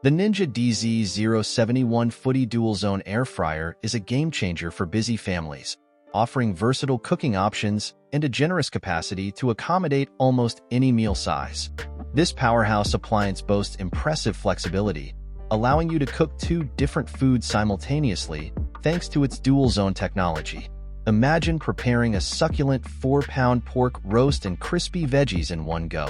The Ninja DZ071 Foodi DualZone Air Fryer is a game-changer for busy families, offering versatile cooking options and a generous capacity to accommodate almost any meal size. This powerhouse appliance boasts impressive flexibility, allowing you to cook 2 different foods simultaneously thanks to its DualZone technology. Imagine preparing a succulent 4-pound pork roast and crispy veggies in one go,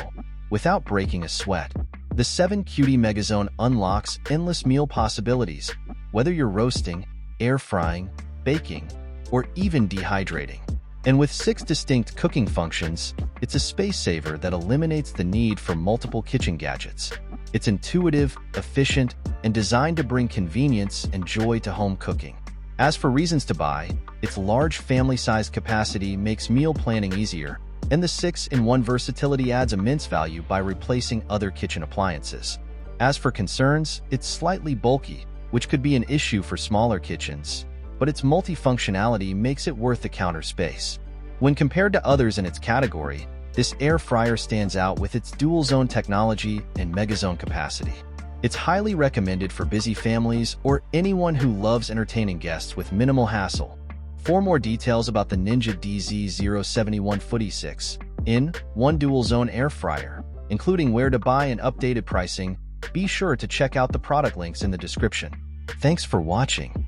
without breaking a sweat. The 7-cutie MegaZone unlocks endless meal possibilities, whether you're roasting, air frying, baking, or even dehydrating. And with 6 distinct cooking functions, it's a space saver that eliminates the need for multiple kitchen gadgets. It's intuitive, efficient, and designed to bring convenience and joy to home cooking. As for reasons to buy, its large family-sized capacity makes meal planning easier, and the 6-in-1 versatility adds immense value by replacing other kitchen appliances. As for concerns, it's slightly bulky, which could be an issue for smaller kitchens, but its multifunctionality makes it worth the counter space. When compared to others in its category, this air fryer stands out with its DualZone technology and MegaZone capacity. It's highly recommended for busy families or anyone who loves entertaining guests with minimal hassle. For more details about the Ninja DZ071 Foodi 6-in-1 DualZone Air Fryer, including where to buy and updated pricing, be sure to check out the product links in the description. Thanks for watching.